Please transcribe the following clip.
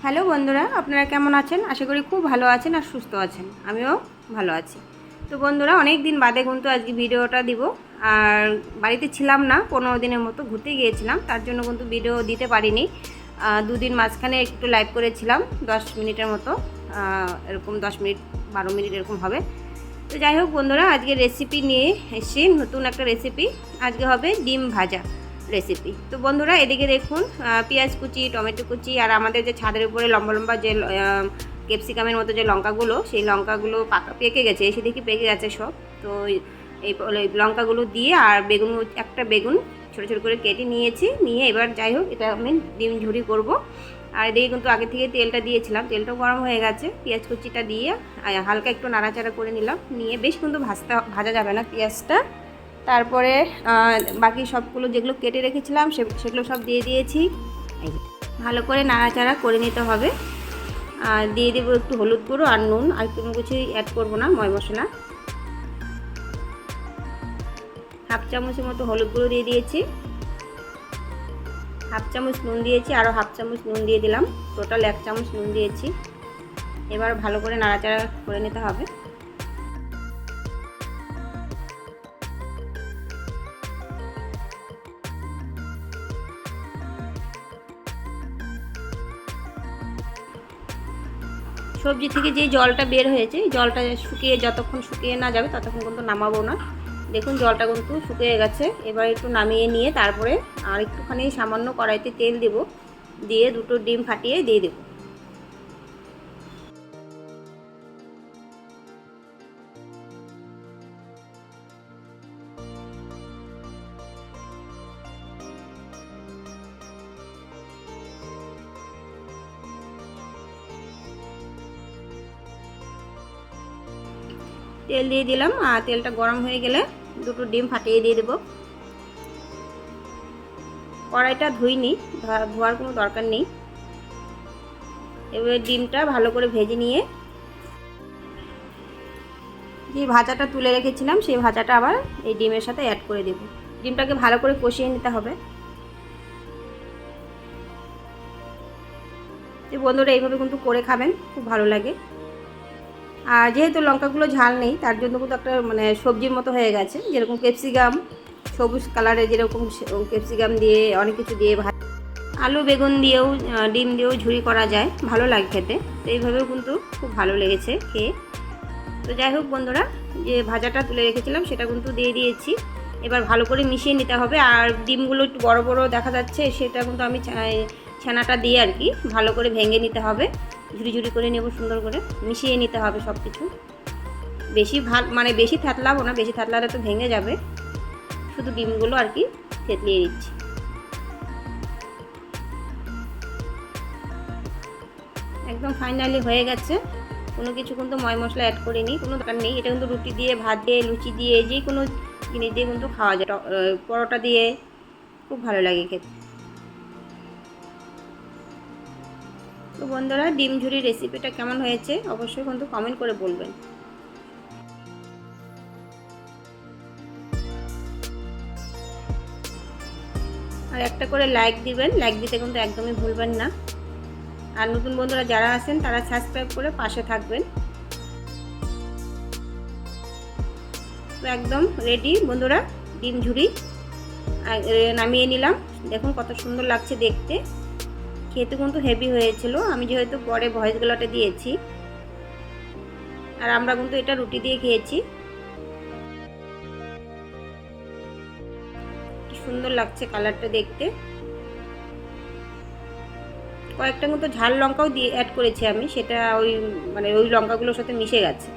Hello বন্ধুরা, আপনারা কেমন আছেন? আশা করি খুব ভালো আছেন আর সুস্থ আছেন। আমিও ভালো আছি। তো বন্ধুরা, অনেক দিন বাদে কিন্তু আজকে ভিডিওটা দিব। আর বাড়িতে ছিলাম না, 15 দিনের মতো ঘুরতে গিয়েছিলাম, তার জন্য কিন্তু ভিডিও দিতে পারিনি। 2 দিন মাঝখানে একটু লাইভ করেছিলাম 10 মিনিটের মতো, এরকম 10 মিনিট 12 মিনিট এরকম হবে। তো যাই হোক বন্ধুরা, আজকে রেসিপি নিয়ে এসেছি, নতুন একটা রেসিপি। আজকে হবে ডিম ভাজা রেসিপি। তো বন্ধুরা, এদিকে দেখুন পেঁয়াজ কুচি, টমেটো কুচি, আর আমাদের যে ছাদের উপরে লম্বা লম্বা যে ক্যাপসিকামের মতো যে লঙ্কাগুলো, সেই লঙ্কাগুলো পেকে গেছে, এসে দেখি পেকে গেছে সব। তো এই লঙ্কাগুলো দিয়ে আর বেগুন, একটা বেগুন ছোটো ছোটো করে কেটে নিয়েছি, নিয়ে এবার যাই হোক এটা আমি ডিম ঝুরি করব। আর এদিকে কিন্তু আগে থেকে তেলটা দিয়েছিলাম, তেলটাও গরম হয়ে গেছে, পেঁয়াজ কুচিটা দিয়ে হালকা একটু নাড়াচাড়া করে নিলাম, নিয়ে বেশ কিন্তু ভাজা যাবে না পেঁয়াজটা। তারপরে বাকি সবগুলো যেগুলো কেটে রেখেছিলাম সেগুলো সব দিয়ে দিয়েছি। ভালো করে নাড়াচাড়া করে নিতে হবে। আর দিয়ে দেবো একটু হলুদ গুঁড়ো আর নুন, আর কোনো কিছুই অ্যাড করবো না, ময় মশলা। হাফ চামচের মতো হলুদ গুঁড়ো দিয়ে দিয়েছি, হাফ চামচ নুন দিয়েছি, আরও হাফ চামচ নুন দিয়ে দিলাম, টোটাল 1 চামচ নুন দিয়েছি। এবার ভালো করে নাড়াচাড়া করে নিতে হবে। সবজি থেকে যে জলটা বের হয়েছে, জলটা যতক্ষণ শুকিয়ে না যাবে ততক্ষণ কিন্তু নামাবো না। দেখুন জলটা কিন্তু শুকিয়ে গেছে। এবার একটু নামিয়ে নিয়ে তারপরে আর একটুখানি সামান্য কড়াইতে তেল দেব, দিয়ে 2টো ডিম ফাটিয়ে দিয়ে দেব। তেল দিয়ে দিলাম, আর তেলটা গরম হয়ে গেলে 2টো ডিম ফাটিয়ে দিয়ে দেব। কড়াইটা ধুইনি, ধোয়ার কোনো দরকার নেই। এবার ডিমটা ভালো করে ভেজে নিয়ে যে ভাজাটা তুলে রেখেছিলাম সেই ভাজাটা আবার এই ডিমের সাথে অ্যাড করে দেব। ডিমটাকে ভালো করে কষিয়ে নিতে হবে। যে বন্ধুরা এইভাবে কিন্তু করে খাবেন, খুব ভালো লাগে। আর যেহেতু লঙ্কাগুলো ঝাল নেই, তার জন্য কিন্তু একটা মানে সবজির মতো হয়ে গেছে, যেরকম ক্যাপসিকাম সবুজ কালারে, যেরকম ক্যাপসিকাম দিয়ে অনেক কিছু দিয়ে আলু বেগুন দিয়েও ডিম দিয়েও ঝুরি করা যায়, ভালো লাগে খেতে। তো এইভাবেও কিন্তু খুব ভালো লেগেছে খেয়ে। তো যাই হোক বন্ধুরা, যে ভাজাটা তুলে রেখেছিলাম সেটা কিন্তু দিয়ে দিয়েছি। এবার ভালো করে মিশিয়ে নিতে হবে। আর ডিমগুলো একটু বড় বড় দেখা যাচ্ছে, সেটা কিন্তু আমি ছানাটা দিয়ে আর কি ভালো করে ভেঙে নিতে হবে, ঝুরি ঝুরি করে নেব, সুন্দর করে মিশিয়ে নিতে হবে সব কিছু। বেশি থাতলাবো না, বেশি থাতলালে তো ভেঙে যাবে। শুধু ডিমগুলো আর কি থেতলিয়ে দিচ্ছি। একদম ফাইনালি হয়ে গেছে। কোনো কিছু কিন্তু ময় মশলা অ্যাড করিনি, কোনো দরকার নেই। এটা কিন্তু রুটি দিয়ে, ভাত দিয়ে, লুচি দিয়ে, যে কোনো জিনিস দিয়ে কিন্তু খাওয়া যায়, পরোটা দিয়ে খুব ভালো লাগে খেতে। তো বন্ধুরা, ডিম ঝুরি রেসিপিটা কেমন হয়েছে অবশ্যই কিন্তু কমেন্ট করে বলবেন। আর একটা করে লাইক দিবেন, লাইক দিতে কিন্তু একদমই ভুলবেন না। আর নতুন বন্ধুরা যারা আছেন তারা সাবস্ক্রাইব করে পাশে থাকবেন। তো একদম রেডি বন্ধুরা, ডিম ঝুরি নামিয়ে নিলাম। দেখুন কত সুন্দর লাগছে দেখতে, খেতে কিন্তু হেভি হয়েছিল। আমি যেহেতু পরে ভয়েসগুলোটা দিয়েছি, আর আমরা কিন্তু এটা রুটি দিয়ে খেয়েছি। কি সুন্দর লাগছে কালারটা দেখতে। কয়েকটা কিন্তু ঝাল লঙ্কাও দিয়ে অ্যাড করেছি আমি, সেটা ওই লঙ্কাগুলোর সাথে মিশে গেছে।